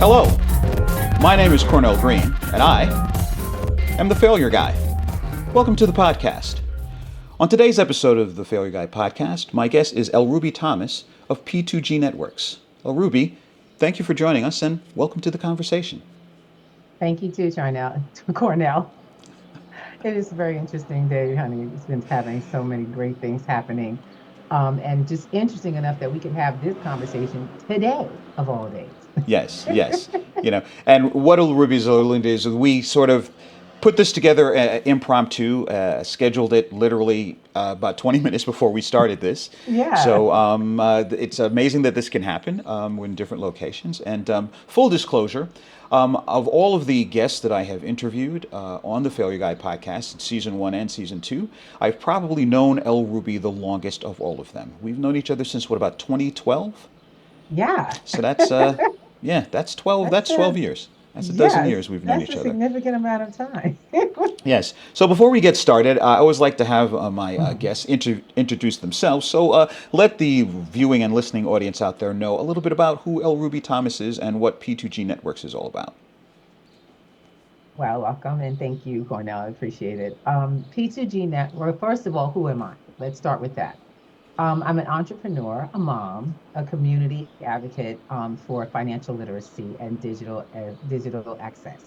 Hello, my name is Cornell Green, and I am the Failure Guy. Welcome to the podcast. On today's episode of the Failure Guy podcast, my guest is Elruby Thomas of P2G Networks. Elruby, thank you for joining us, and welcome to the conversation. Thank you too, Cornell. It is a very interesting day, honey. It's been having so many great things happening. And just interesting enough that we could have this conversation today of all days. Yes, yes. And what Elruby's learned is we sort of put this together impromptu, scheduled it literally about 20 minutes before we started this. Yeah. So it's amazing that this can happen. We're in different locations. And full disclosure, of all of the guests that I have interviewed on the Failure Guy podcast, season 1 and season 2, I've probably known Elruby the longest of all of them. We've known each other since, what, about 2012? Yeah. So that's yeah, that's 12. That's That's a 12 years. That's a dozen yes, years we've known that's each a other. significant amount of time. Yes. So before we get started, I always like to have my Mhm. guests introduce themselves. So let the viewing and listening audience out there know a little bit about who Elruby Thomas is and what P2G Networks is all about. Well, welcome and thank you, Cornell. I appreciate it. P2G Network, first of all, who am I? Let's start with that. I'm an entrepreneur, a mom, a community advocate for financial literacy and digital access.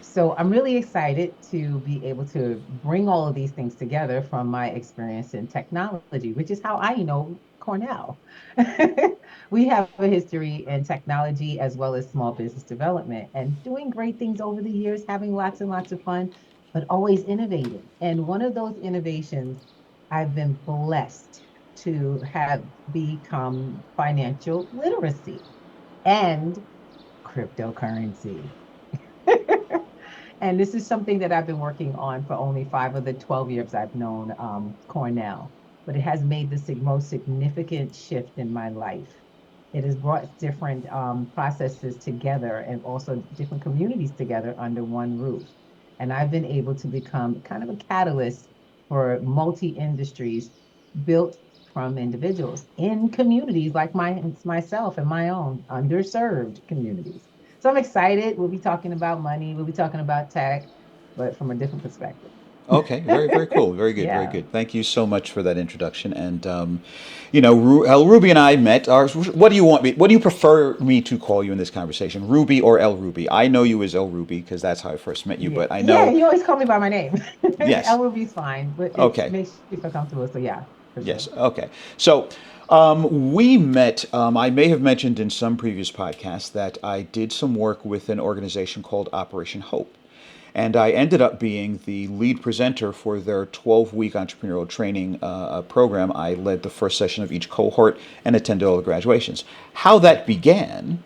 So I'm really excited to be able to bring all of these things together from my experience in technology, which is how I know Cornell. We have a history in technology as well as small business development and doing great things over the years, having lots and lots of fun, but always innovating. And one of those innovations, I've been blessed to have become financial literacy and cryptocurrency. And this is something that I've been working on for only 5 of the 12 years I've known Cornell, but it has made the most significant shift in my life. It has brought different processes together and also different communities together under one roof. And I've been able to become kind of a catalyst for multi industries built from individuals in communities like myself and my own underserved communities. So I'm excited. We'll be talking about money, we'll be talking about tech, but from a different perspective. Okay, very, very cool. Very good, very Yeah. good. Thank you so much for that introduction. And, Ruby and I met. What do you want me? What do you prefer me to call you in this conversation, Ruby or El Ruby? I know you as El Ruby because that's how I first met you. Yeah. But I Yeah. know, You always call me by my name. yes, L will be fine, but it okay, makes you feel comfortable. So yeah, for sure. yes, okay. So we met. I may have mentioned in some previous podcasts that I did some work with an organization called Operation Hope. And I ended up being the lead presenter for their 12-week entrepreneurial training program. I led the first session of each cohort and attended all the graduations. How that began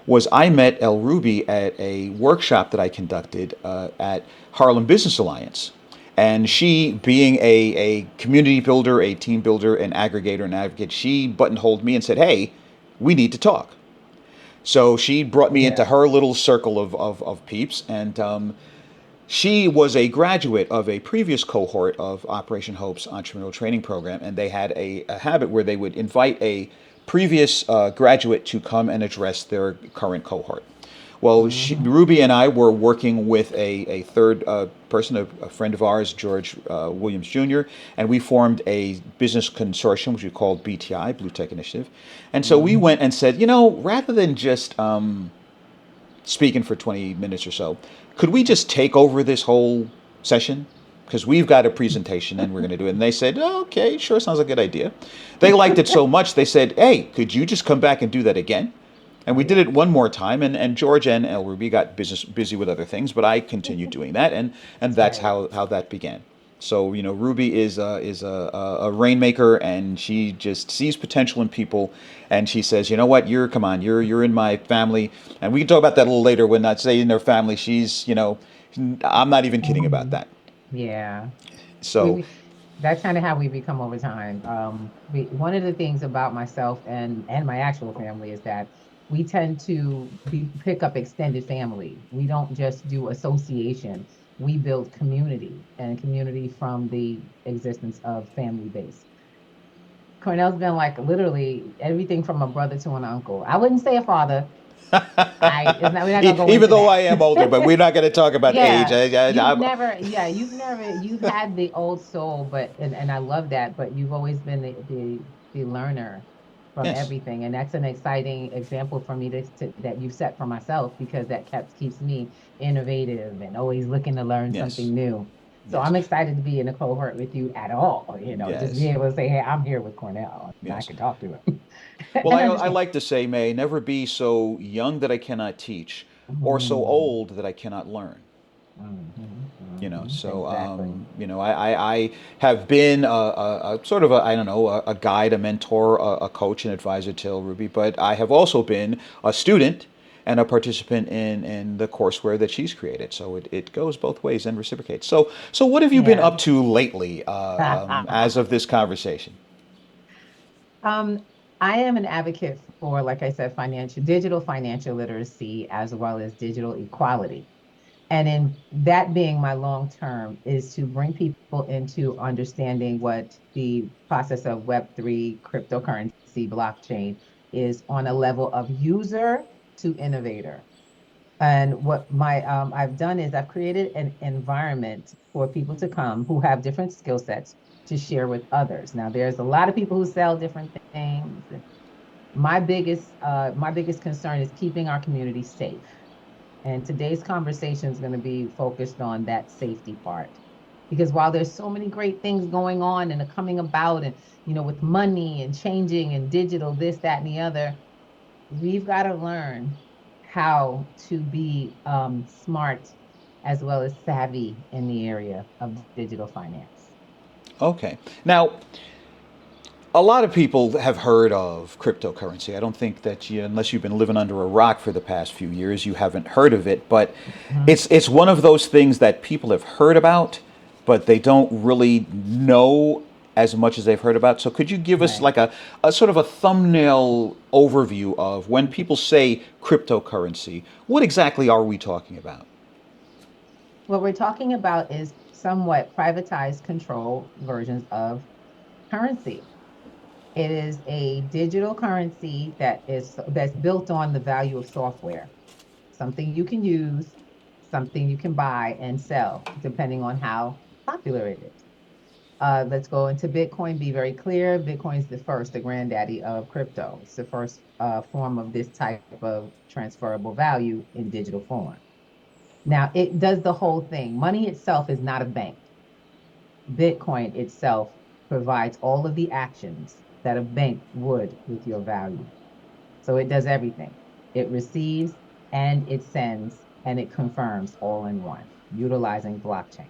was I met El Ruby at a workshop that I conducted at Harlem Business Alliance. And she, being a community builder, a team builder, an aggregator, an advocate, she buttonholed me and said, "Hey, we need to talk." So she brought me into Yeah. her little circle of peeps, and she was a graduate of a previous cohort of Operation Hope's entrepreneurial training program, and they had a habit where they would invite a previous graduate to come and address their current cohort. Well, Hmm. Ruby and I were working with a third person, a friend of ours, George Williams Jr., and we formed a business consortium, which we called BTI, Blue Tech Initiative. And so we Hmm. went and said, rather than just speaking for 20 minutes or so, could we just take over this whole session? Because we've got a presentation and we're going to do it. And they said, "Oh, okay, sure, sounds like a good idea." They liked it so much, they said, "Hey, could you just come back and do that again?" And Oh we did yeah. it one more time, and George and El Ruby got busy with other things, but I continued doing that, and That's that's right. how that began. So Ruby is a rainmaker, and she just sees potential in people, and she says, "You know what? Come on, you're in my family," and we can talk about that a little later. When I say in their family, I'm not even kidding about Hmm. that. Yeah. So We that's kind of how we become over time. One of the things about myself and my actual family is that we tend to pick up extended family. We don't just do association. We build community and community from the existence of family base. Cornell's been like literally everything from a brother to an uncle. I wouldn't say a father, we're not gonna go Even into though I am older, but that. we're not going to talk about age. Yeah, you've had the old soul, and I love that, but you've always been the learner from Yes, everything, and that's an exciting example for me that you set for myself because that keeps me innovative and always looking to learn yes, something new. So yes, I'm excited to be in a cohort with you at all, just be yes, able to say, hey, I'm here with Cornell and I yes. can talk to him Well, and I understand. like to say, may never be so young that I cannot teach, or so Mhm, old that I cannot learn. So exactly. I have been a sort of a, I don't know, a guide, a mentor, a coach, an advisor to Elruby, but I have also been a student and a participant in the courseware that she's created. So it goes both ways and reciprocates. So what have you been Yeah. up to lately, as of this conversation? Um, I am an advocate for, like I said, digital financial literacy as well as digital equality. And in that being my long term is to bring people into understanding what the process of Web3, cryptocurrency, blockchain is on a level of user to innovator. And what my I've done is I've created an environment for people to come who have different skill sets to share with others. Now, there's a lot of people who sell different things. My biggest concern is keeping our community safe. And today's conversation is going to be focused on that safety part. Because while there's so many great things going on and are coming about, and with money and changing and digital, this, that, and the other, we've got to learn how to be smart as well as savvy in the area of digital finance. Okay. Now, a lot of people have heard of cryptocurrency. I don't think that unless you've been living under a rock for the past few years, you haven't heard of it. But Mhm. it's one of those things that people have heard about, but they don't really know as much as they've heard about. So could you give us Right. like a sort of a thumbnail overview of when people say cryptocurrency, what exactly are we talking about? What we're talking about is somewhat privatized control versions of currency. It is a digital currency that's built on the value of software, something you can use, something you can buy and sell, depending on how popular it is. Let's go into Bitcoin. Be very clear. Bitcoin is the granddaddy of crypto. It's the first form of this type of transferable value in digital form. Now, it does the whole thing. Money itself is not a bank. Bitcoin itself provides all of the actions that a bank would with your value. So it does everything. It receives and it sends and it confirms all in one, utilizing blockchain.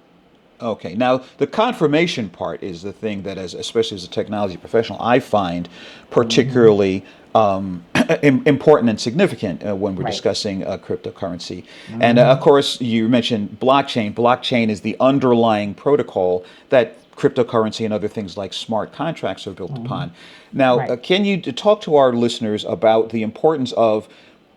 Okay. Now, the confirmation part is the thing that, especially as a technology professional, I find Hmm. particularly important and significant when we're Right. discussing cryptocurrency. And of Hmm. course, you mentioned blockchain. Blockchain is the underlying protocol that cryptocurrency and other things like smart contracts are built Hmm. upon. Now, Right. can you talk to our listeners about the importance of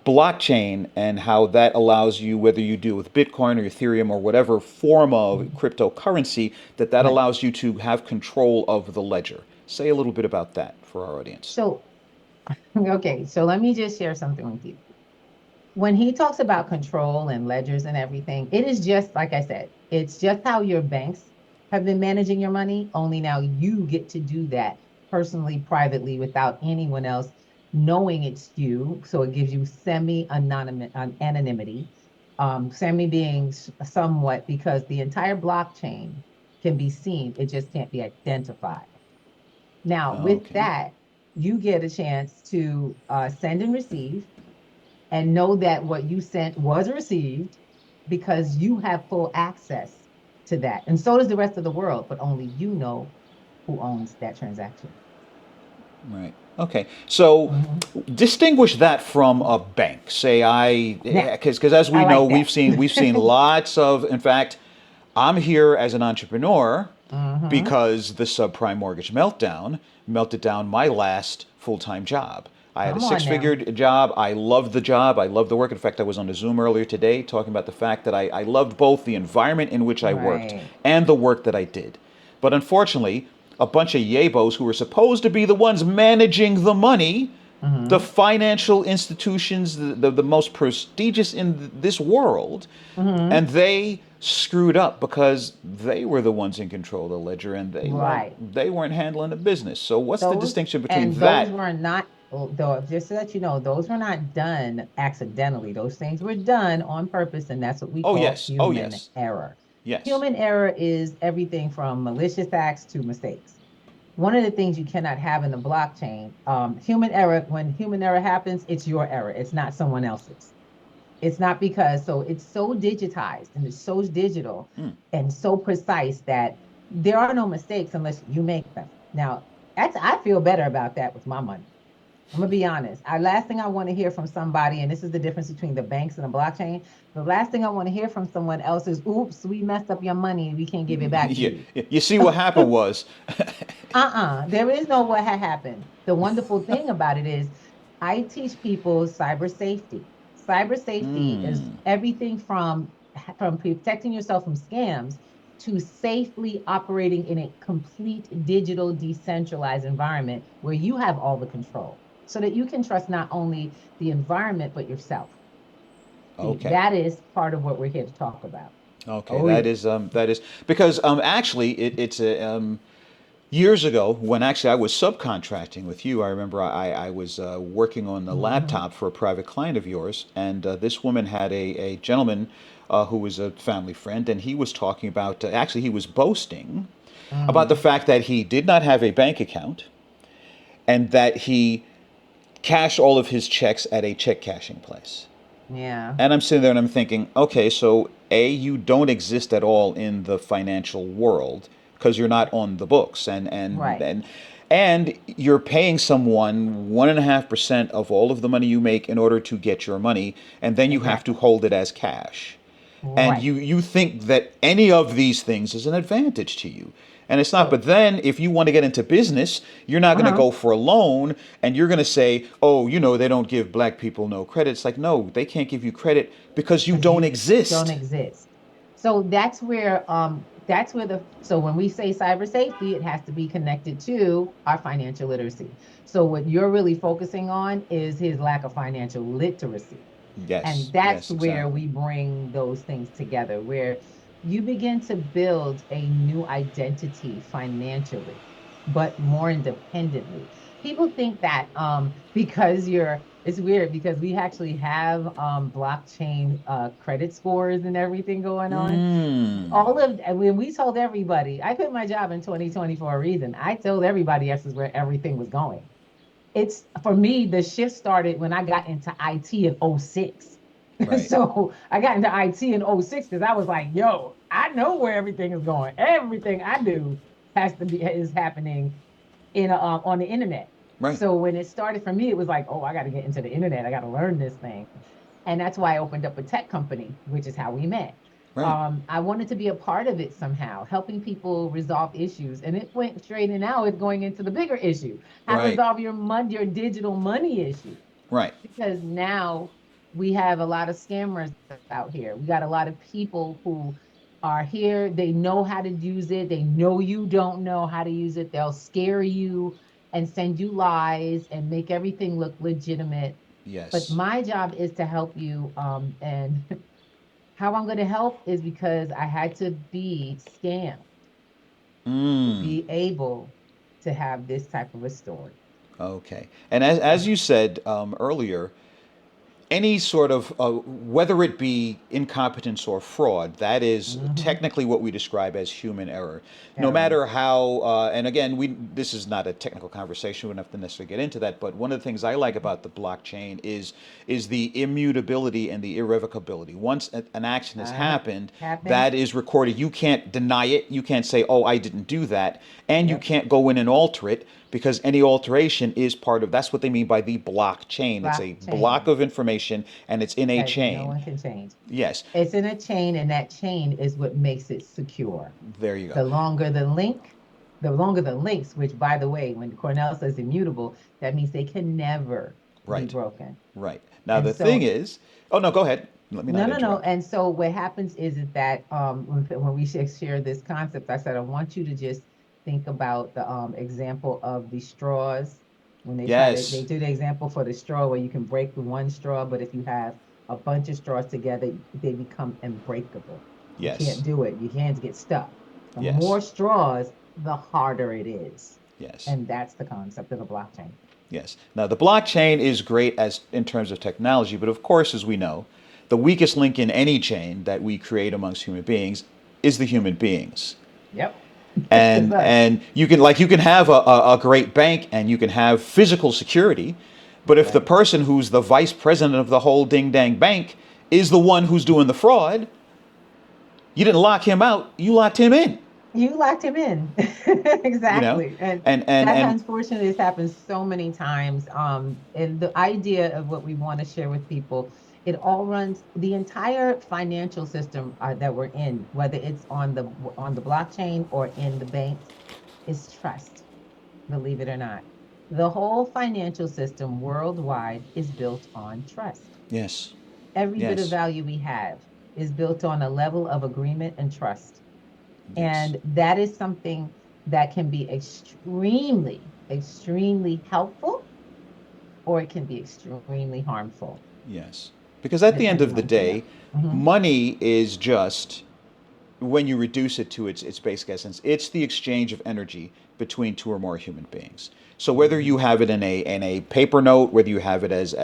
blockchain and how that allows you, whether you do with Bitcoin or Ethereum or whatever form of Mhm. cryptocurrency, that Right. allows you to have control of the ledger. Say a little bit about that for our audience. So, okay, so let me just share something with you. When he talks about control and ledgers and everything, it is just like I said, it's just how your banks have been managing your money. Only now you get to do that personally, privately, without anyone else knowing it's you. So it gives you semi-anonymous anonymity, semi being somewhat because the entire blockchain can be seen, it just can't be identified. Now, with Okay. that, you get a chance to send and receive and know that what you sent was received because you have full access to that. And so does the rest of the world, but only you know who owns that transaction. Right. Okay. So Mhm. distinguish that from a bank. Say Now, because as I we know, like that. we've seen lots of. In fact, I'm here as an entrepreneur Hmm. because the subprime mortgage meltdown melted down my last full-time job. I had a Come on now. six-figure job. I loved the job. I loved the work. In fact, I was on a Zoom earlier today talking about the fact that I loved both the environment in which I worked Right. and the work that I did. But unfortunately, a bunch of yabos who were supposed to be the ones managing the money the Mm-hmm. financial institutions, the most prestigious in this world, Mm-hmm. and they screwed up because they were the ones in control of the ledger and Right. they weren't handling the business. So what's the Those distinction between and those that? were not, though, just so that you know, those were not done accidentally. Those things were done on purpose, and that's what we Oh call yes, oh human yes, error. yes. Human error is everything from malicious acts to mistakes. One of the things you cannot have in the blockchain, human error, when human error happens, it's your error. It's not someone else's. It's not because, so it's so digitized and it's so digital Mm. and so precise that there are no mistakes unless you make them. Now, I feel better about that with my money. I'm gonna be honest. I last thing I want to hear from somebody, and this is the difference between the banks and the blockchain. The last thing I want to hear from someone else is, "Oops, we messed up your money. We can't give it back to Yeah, you." you see what happened was, There is no what had happened. The wonderful thing about it is I teach people cyber safety. Cyber safety is mm, everything from protecting yourself from scams to safely operating in a complete digital decentralized environment where you have all the control so that you can trust not only the environment but yourself. See, okay. that is part of what we're here to talk about. Okay, Oh yeah. that is because actually it's a years ago when actually I was subcontracting with you. I remember I was working on the Hmm. laptop for a private client of yours, and this woman had a gentleman who was a family friend, and he was talking about actually he was boasting about the Hmm. fact that he did not have a bank account and that he cashed all of his checks at a check cashing place. Yeah. And I'm sitting there and I'm thinking, okay, so A, you don't exist at all in the financial world because you're not on the books, Right. and you're paying someone 1.5% of all of the money you make in order to get your money, and then you have to Exactly. hold it as cash. And Right. you think that any of these things is an advantage to you. And it's not. So, But then if you want to get into business, you're not going to uh-huh. go for a loan and you're going to say, oh, they don't give black people no credit. It's like, no, they can't give you credit because you Because don't you don't exist. exist. So that's where the so when we say cyber safety, it has to be connected to our financial literacy. So what you're really focusing on is his lack of financial literacy. And Yes, that's yes, where exactly. we bring those things together, where you begin to build a new identity financially, but more independently. People think that because it's weird because we actually have blockchain credit scores and everything going on. Mm, All of when we told everybody, I quit my job in 2020 for a reason. I told everybody this is where everything was going. It's for me, the shift started when I got into IT in '06. right, So I got into IT in '06 because I was like, yo, I know where everything is going. Everything I do has to be is happening on the internet. right, So when it started for me, it was like, oh, I got to get into the internet. I got to learn this thing. And that's why I opened up a tech company, which is how we met. right, I wanted to be a part of it somehow, helping people resolve issues. And it went straight, and now it's going into the bigger issue, how to right, resolve your digital money issue. right, Because now we have a lot of scammers out here. We got a lot of people who are here. They know how to use it. They know you don't know how to use it. They'll scare you and send you lies and make everything look legitimate. But yes. my job is to help you. And how I'm going to help is because I had to be scammed to Mm. be able to have this type of a story. Okay. And as you said earlier, any sort of whether it be incompetence or fraud, that is Hmm. technically what we describe as human error. No Error. matter how, and again, we this is not a technical conversation. We don't have to necessarily get into that. But one of the things I like about the blockchain is the immutability and the irrevocability. Once an action has Uh, happened, happened. that is recorded. You can't deny it. You can't say, "Oh, I didn't do that," and you Yep. can't go in and alter it because any alteration is part of that's what they mean by the blockchain. It's a block Blockchain of information and it's in a that no chain. one can change. Yes, It's in a chain, and that chain is what makes it secure. there you go. The longer the link, the longer the links, which by the way, when Cornell says immutable, that means they can never be Right, broken. right. Now And the thing so, is, oh no, go ahead. Let me no, not no, no. interrupt. And so what happens is that when we share this concept, I said, I want you to just think about the example of the straws When they try to, they Yes. do the example for the straw where you can break the one straw, but if you have a bunch of straws together, they become unbreakable. You can't Yes. do it. Your hands get stuck. The Yes. more straws, the harder it is. Yes. And that's the concept of the blockchain. Yes. Now, the blockchain is great as in terms of technology, but of course, as we know, the weakest link in any chain that we create amongst human beings is the human beings. Yep. It's And us. you can have a great bank and you can have physical security, but if the Right. person who's the vice president of the whole ding dang bank is the one who's doing the fraud, you didn't lock him out, you locked him in. You locked him in. You know, Exactly. And that and unfortunately has happened so many times. And the idea of what we want to share with people, it all runs the entire financial system that we're in, whether it's on the blockchain or in the banks, is trust, believe it or not. The whole financial system worldwide is built on trust. yes, Every bit of yes, value we have is built on a level of agreement and trust. yes, And that is something that can be extremely, extremely helpful, or it can be extremely harmful, yes. Because at the end depending of the on who you are. day, Mhm. money is just, when you reduce it to its basic essence, it's the exchange of energy between two or more human beings. So whether you Mhm. have it in a paper note, whether you have it as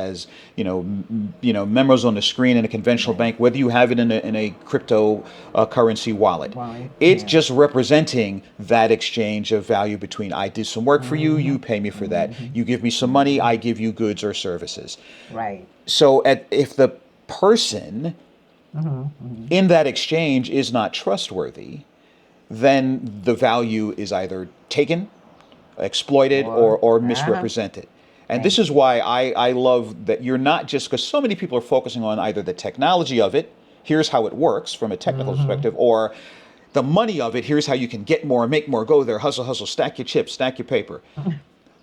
memos on the screen in a conventional Right. bank, whether you have it in a crypto currency wallet, Well, it's yeah. just representing that exchange of value between I did some work for you, you Hmm. pay me for that, Hmm. you give me some money, Hmm. I give you goods or services. Right. So if the person Hmm. Hmm. in that exchange is not trustworthy, then the value is either taken, exploited, Or, or misrepresented. And this thank is you. why I love that you're not just, because so many people are focusing on either the technology of it, here's how it works from a technical Hmm. perspective, or the money of it, here's how you can get more, make more, go there, hustle, hustle, stack your chips, stack your paper.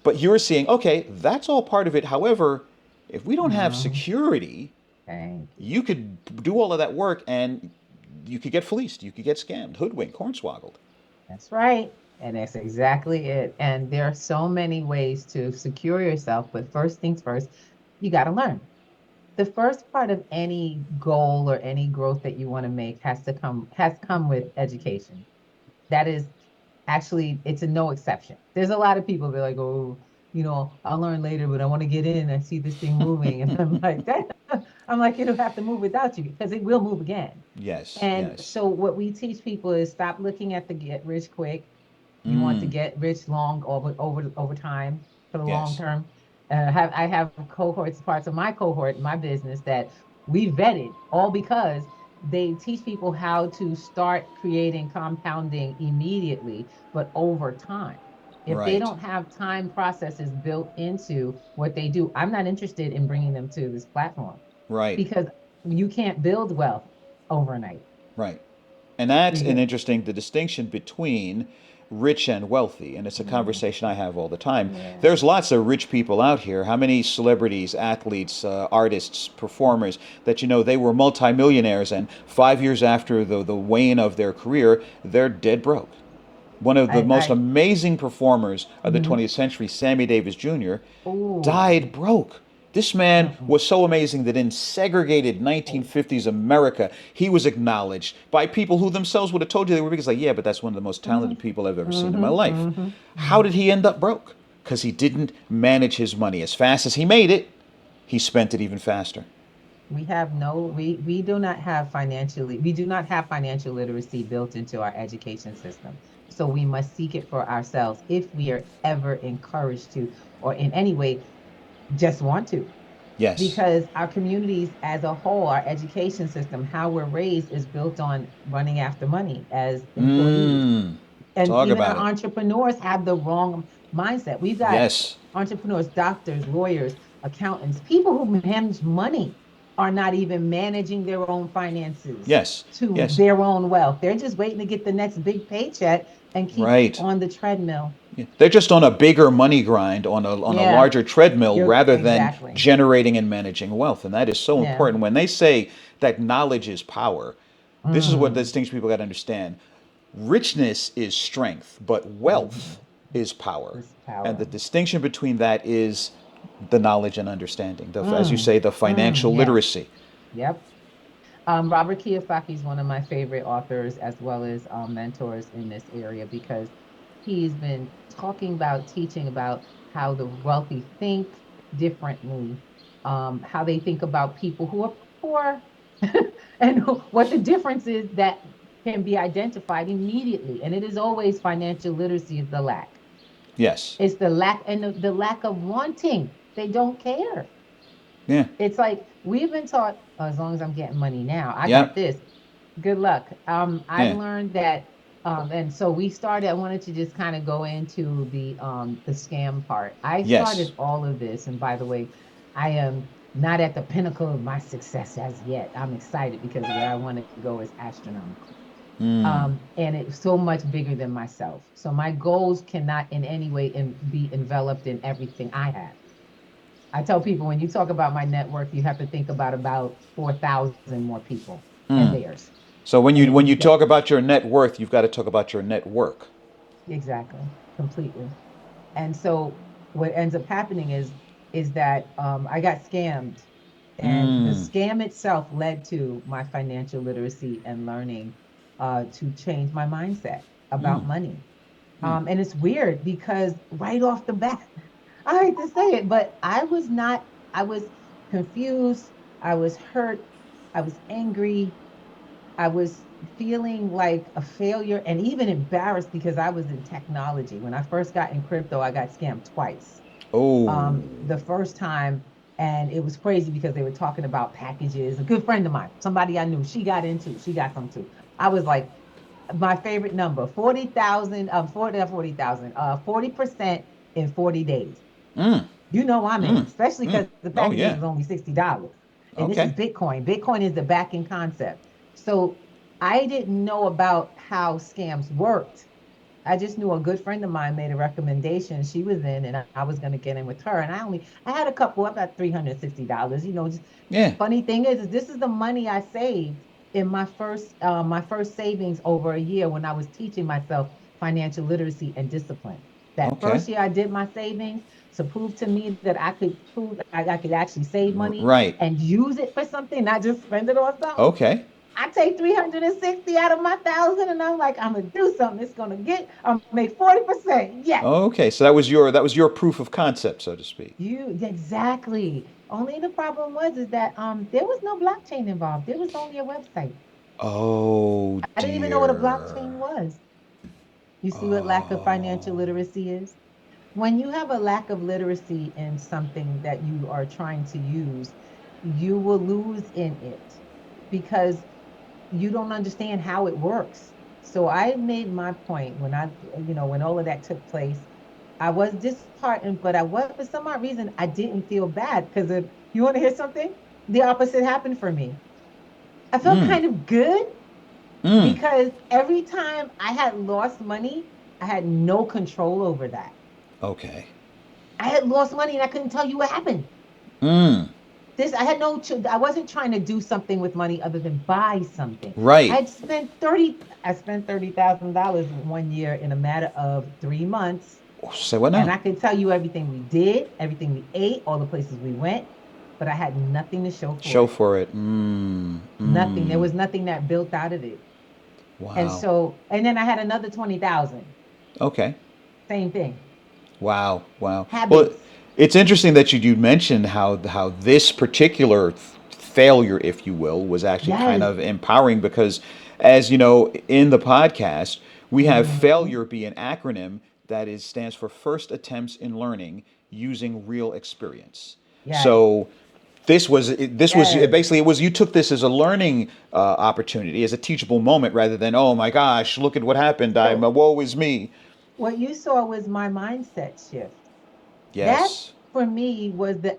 But you're seeing, okay, that's all part of it. However, if we don't have Hmm. security, Thank you. you could do all of that work and you could get fleeced, you could get scammed, hoodwinked, hornswoggled. That's right. And that's exactly it. And there are so many ways to secure yourself, but first things first, you got to learn. The first part of any goal or any growth that you want to make has come with education. That is actually, it's a no exception. There's a lot of people that are like, oh, I'll learn later, but I want to get in. I see this thing moving. And I'm like, that I'm like, it'll have to move without you because it will move again. Yes, And yes. so what we teach people is stop looking at the get rich quick. You want to get rich long over time for the long Yes. term. I have cohorts, parts of my cohort, my business that we vetted all because they teach people how to start creating compounding immediately, but over time. If they Right. don't have time processes built into what they do, I'm not interested in bringing them to this platform Right. because you can't build wealth overnight. Right. And that's an Because, interesting the distinction between rich and wealthy, and it's a mm, conversation I have all the time. yeah. There's lots of rich people out here. How many celebrities, athletes, artists, performers that they were multimillionaires, and 5 years after the wane of their career, they're dead broke. One of the most I amazing performers of the mhm. 20th century, Sammy Davis Jr., Oh, died broke. This man mm-mm. was so amazing that in segregated Oh, 1950s America, he was acknowledged by people who themselves would have told you they were big. It's like, yeah, but that's one of the most talented mhm, people I've ever seen in my mhm, life. mhm, How did mhm. he end up broke? Because he didn't manage his money. As fast as he made it, he spent it even faster. We do not have we do not have financial literacy built into our education system. So we must seek it for ourselves if we are ever encouraged to, or in any way, just want to. Yes. Because our communities as a whole, our education system, how we're raised is built on running after money as employees. Mmm. And Talk even our about it. entrepreneurs have the wrong mindset. We've got Yes. entrepreneurs, doctors, lawyers, accountants, people who manage money are not even managing their own finances Yes. to Yes. their own wealth. They're just waiting to get the next big paycheck and keep Right. on the treadmill. Yeah. They're just on a bigger money grind, on a Yeah, larger treadmill, you're rather than exactly. generating and managing wealth. And that is so Yeah. important. When they say that knowledge is power, this is what Mm, distinct people got to understand. Richness is strength, but mhm. wealth is power. This And the power. distinction between that is the knowledge and understanding, as you Mm, say, the financial yes. literacy. Yep. Robert Kiyosaki is one of my favorite authors as well as mentors in this area because he's been talking about, teaching about how the wealthy think differently, how they think about people who are poor, and what the difference is that can be identified immediately. And it is always financial literacy is the lack. Yes. It's the lack and the lack of wanting. They don't care. Yeah. It's like we've been taught, "Oh, as long as I'm getting money now, I got Yep. this. Good luck." I've Yeah. learned that, and so we started. I wanted to just kind of go into the scam part. I Yes. started all of this, and by the way, I am not at the pinnacle of my success as yet. I'm excited because where I want to go is astronomical. Mm. And it's so much bigger than myself. So my goals cannot in any way be enveloped in everything I have. I tell people when you talk about my network, you have to think about 4,000 more people and Mm. theirs. So when And you if when you you get talk about your net worth, you've got to talk about your network. exactly, completely. And so what ends up happening is that I got scammed, and the Mm. scam itself led to my financial literacy and learning to change my mindset about Mm. money. Mm. And it's weird because right off the bat, I hate to say it, but I was not, I was confused, I was hurt, I was angry, I was feeling like a failure and even embarrassed because I was in technology. When I first got in crypto, I got scammed twice. Oh. The first time, and it was crazy because they were talking about packages. A good friend of mine, somebody I knew, she got some too. I was like, my favorite number, 40,000, 40,000, 40% in 40 days. Mm. You know I'm in, Mm. especially Mm. because the Oh packages yeah. was only $60. And this is Okay. Bitcoin. Bitcoin is the backing concept. So I didn't know about how scams worked. I just knew a good friend of mine made a recommendation. She was in, and I was going to get in with her. And I had a couple, about $360. Just Yeah. funny thing is this is the money I saved in my first savings over a year when I was teaching myself financial literacy and discipline. That Okay. first year I did my savings to prove to me that I could prove I could actually save money Right. and use it for something, not just spend it on something. Okay. I take 360 out of my 1,000 and I'm like, I'm gonna do something. It's gonna I'm gonna make 40%. Yes. Okay. So that was your proof of concept, so to speak. You exactly. Only the problem was is that there was no blockchain involved. There was only a website. Oh I didn't even know what a dear. blockchain was. You see what lack of financial Oh. literacy is? When you have a lack of literacy in something that you are trying to use, you will lose in it because you don't understand how it works. So I made my point when when all of that took place, I was disheartened, but I was, for some odd reason, I didn't feel bad because you want to hear something? The opposite happened for me. I felt Mm. kind of good Mm. because every time I had lost money, I had no control over that. Okay. I had lost money and I couldn't tell you what happened. Mm. I had no, I wasn't trying to do something with money other than buy something. Right. I spent $30,000 in 1 year in a matter of 3 months. Say what And now? I could tell you everything we did, everything we ate, all the places we went, but I had nothing to show for Show it. for it. Mm. Nothing. There Mm. was nothing that built out of it. And Wow. so, and then I had another 20,000. Okay. Same thing. Wow. Wow. Well, Habits. it's interesting that you mentioned how this particular failure, if you will, was actually kind Yes. of empowering because, as you know, in the podcast, we have Hmm. failure be an acronym that is stands for first attempts in learning using real experience. Yes. So this was Yes. basically it was you took this as a learning opportunity, as a teachable moment, rather than oh my gosh, look at what happened. I'm So woe is me. what you saw was my mindset shift. That Yes. for me was the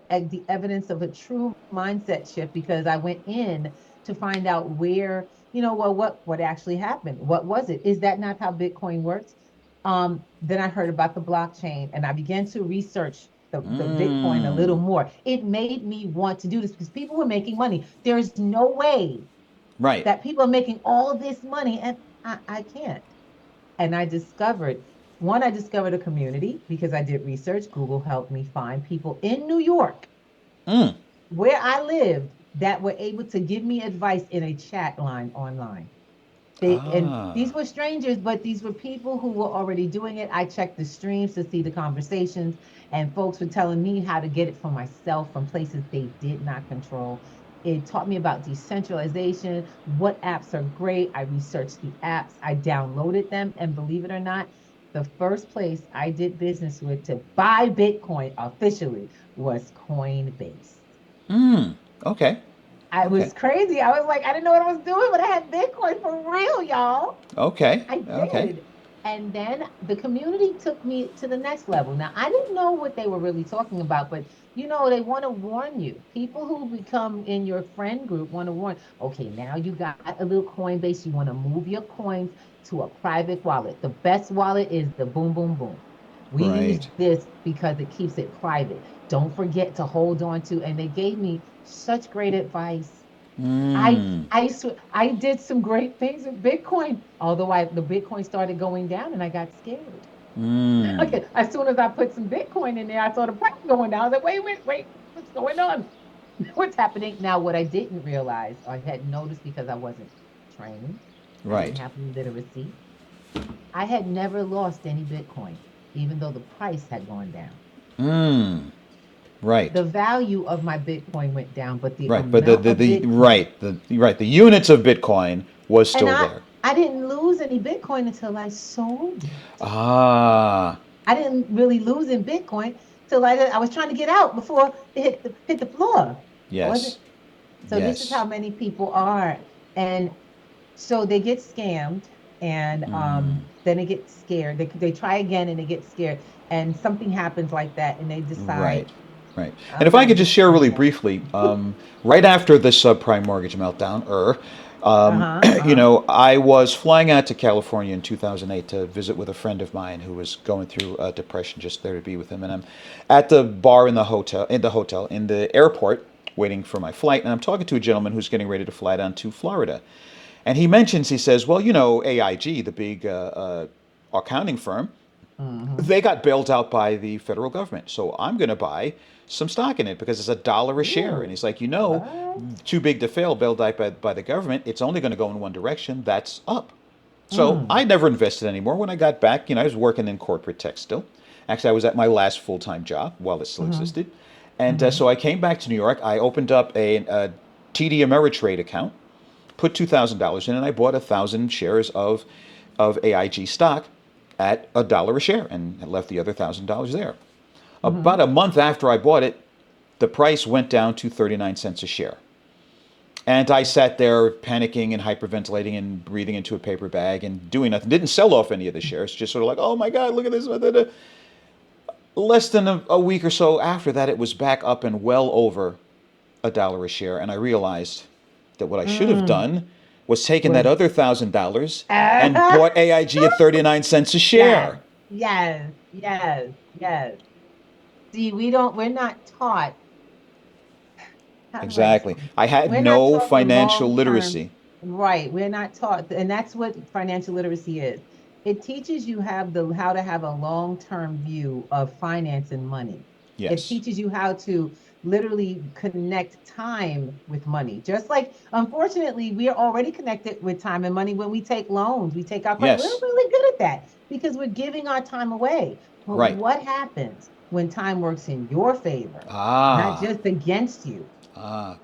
evidence of a true mindset shift because I went in to find out where, well, what actually happened. What was it? Is that not how Bitcoin works? Then I heard about the blockchain and I began to research the Bitcoin a little Mm. more. It made me want to do this because people were making money. There's no way Right. that people are making all this money and I can't. And I discovered One, I discovered a community because I did research. Google helped me find people in New York, Mm. where I lived, that were able to give me advice in a chat line online. And these Ah. were strangers, but these were people who were already doing it. I checked the streams to see the conversations, and folks were telling me how to get it for myself from places they did not control. It taught me about decentralization, what apps are great. I researched the apps, I downloaded them, and believe it or not, the first place I did business with to buy Bitcoin officially was Coinbase. Mm. Okay. I Okay. was crazy. I was like, I didn't know what I was doing, but I had Bitcoin for real, y'all. Okay. I Okay. did. And then the community took me to the next level. Now, I didn't know what they were really talking about, but they want to warn you. People who become in your friend group want to warn, okay, now you got a little Coinbase. You want to move your coins to a private wallet. The best wallet is the boom, boom, boom. We use Right. this because it keeps it private. Don't forget to hold on to. And they gave me such great advice. I Mm. I did some great things with Bitcoin, although the Bitcoin started going down and I got scared. Mm. Okay, as soon as I put some Bitcoin in there, I saw the price going down. I was like, wait, what's going on? What's happening? Now, what I didn't realize or I hadn't noticed because I wasn't trained, I didn't Right. have literacy. I had never lost any Bitcoin, even though the price had gone down. Mm. Right. The value of my Bitcoin went down, but the Right. But amount of Bitcoin. the units of Bitcoin was And still there. I didn't lose any Bitcoin until I sold it. Ah. I didn't really lose in Bitcoin till I was trying to get out before it hit the floor. I wasn't. Yes. So this is how Yes. many people are, and so they get scammed, and Mm. then they get scared. They try again and they get scared, and something happens like that, and they Right. decide Right. And I'm if I not could just doing share really anymore. briefly, right after the subprime mortgage meltdown, Uh-huh. Uh-huh. I was flying out to California in 2008 to visit with a friend of mine who was going through a depression, just there to be with him. And I'm at the bar in the airport, waiting for my flight. And I'm talking to a gentleman who's getting ready to fly down to Florida. And he says, well, AIG, the big accounting firm, Mm-hmm. they got bailed out by the federal government. So I'm going to buy some stock in it because it's $1 a share. And Ooh, he's like, what? too big to fail, bailed out by the government. It's only going to go in one direction. That's up. So Mm. I never invested anymore. When I got back, I was working in corporate tech still. Actually, I was at my last full time job while it still Mm-hmm. existed. And Mm-hmm. so I came back to New York. I opened up a TD Ameritrade account, put $2,000 in, and I bought 1,000 shares of AIG stock at $1 a share, and I left the other $1,000 there. Mm-hmm. About a month after I bought it, the price went down to 39 cents a share. And I sat there panicking and hyperventilating and breathing into a paper bag and doing nothing. Didn't sell off any of the shares, just sort of like, oh my God, look at this. Less than a week or so after that, it was back up and well over $1 a share. And I realized that what I should have Mm. done was taken that Was other $1,000 and bought AIG at 39 cents a yes, share. yes. See, we're not taught, how do I Exactly. explain? I had We're not no taught the financial long term, literacy. right? We're not taught, and that's what financial literacy is. It teaches you how to have a long-term view of finance and money. It Yes. teaches you how to literally connect time with money. Just like, unfortunately, we are already connected with time and money when we take loans, we take our credit. We're Yes. really good at that because we're giving our time away. But Right. what happens when time works in your favor, not Ah. just against you?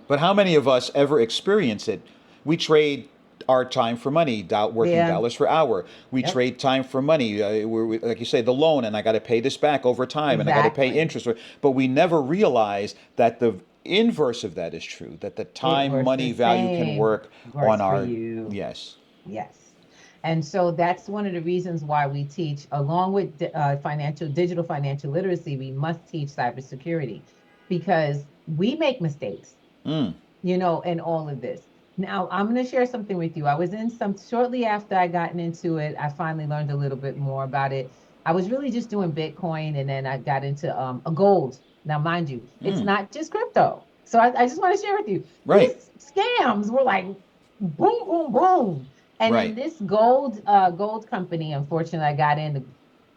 But how many of us ever experience it? We trade our time for money, working Yeah. dollars for hour. We Yep. trade time for money. Like you say, the loan, and I got to pay this back over time, and I got to pay Exactly. interest. But we never realize that the inverse of that is true. That the It time works money the value can same, work on works for our. you. Yes. Yes. And so that's one of the reasons why we teach, along with digital financial literacy, we must teach cybersecurity because we make mistakes, Mm. in all of this. Now, I'm going to share something with you. I was in shortly after I gotten into it, I finally learned a little bit more about it. I was really just doing Bitcoin and then I got into a gold. Now, mind you, it's Mm. not just crypto. So I just want to share with you Right. these scams were like boom, boom, boom. And then Right. this gold company, unfortunately, I got in.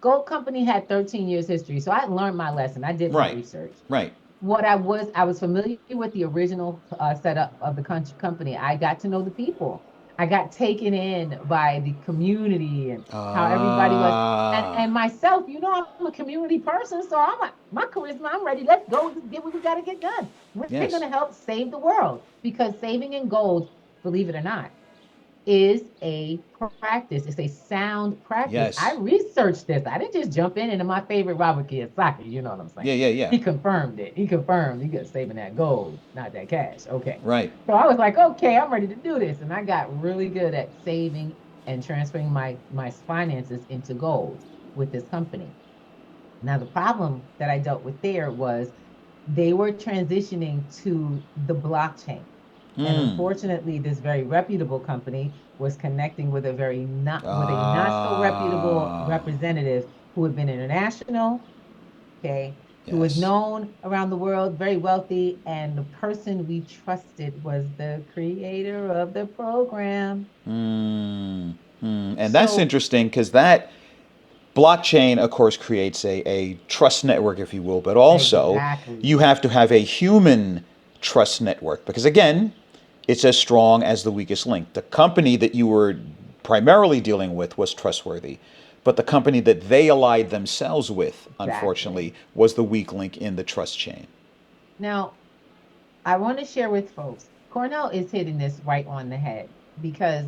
Gold Company had 13 years history, so I learned my lesson. I did my Right. research. Right. What I was familiar with the original setup of the company. I got to know the people. I got taken in by the community and how everybody was. Ah. And myself, I'm a community person, so I'm like, my charisma, I'm ready. Let's go. Let's get what we got to get done. We're going Yes. to help save the world because saving in gold, believe it or not, is a practice. It's a sound practice. I Yes. researched this. I didn't just jump in and my favorite Robert Kiyosaki, you know what I'm saying? Yeah. Yeah. Yeah. He confirmed it. He confirmed you got saving that gold, not that cash. Okay. Right. So I was like, okay, I'm ready to do this. And I got really good at saving and transferring my finances into gold with this company. Now, the problem that I dealt with there was they were transitioning to the blockchain. And Hmm. unfortunately, this very reputable company was connecting with a not so reputable Ah. representative who had been international, okay, who was Yes. known around the world, very wealthy, and the person we trusted was the creator of the program. Hmm. Hmm. And that's So interesting because that blockchain, of course, creates a trust network, if you will, but also exactly, you have to have a human trust network because, again, it's as strong as the weakest link. The company that you were primarily dealing with was trustworthy, but the company that they allied themselves with, exactly. unfortunately, was the weak link in the trust chain. Now, I want to share with folks, Cornell is hitting this right on the head because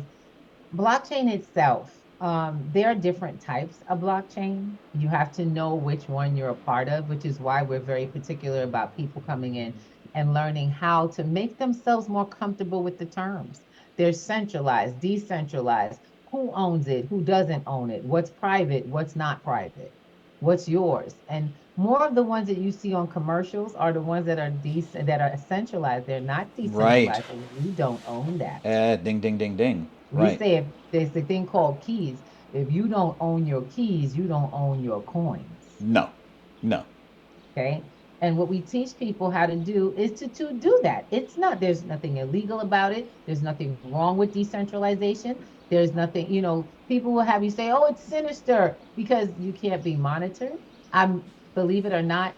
blockchain itself, there are different types of blockchain. You have to know which one you're a part of, which is why we're very particular about people coming in and learning how to make themselves more comfortable with the terms. They're centralized, decentralized, who owns it, who doesn't own it, what's private, what's not private, what's yours. And more of the ones that you see on commercials are the ones that are that are centralized. They're not Right. decentralized, and we don't own that. Ding, ding, ding, ding. We Right. say if there's a thing called keys. If you don't own your keys, you don't own your coins. No. No. Okay. And what we teach people how to do is to do that. There's nothing illegal about it. There's nothing wrong with decentralization. There's nothing, people will have you say, oh, it's sinister because you can't be monitored. Believe it or not,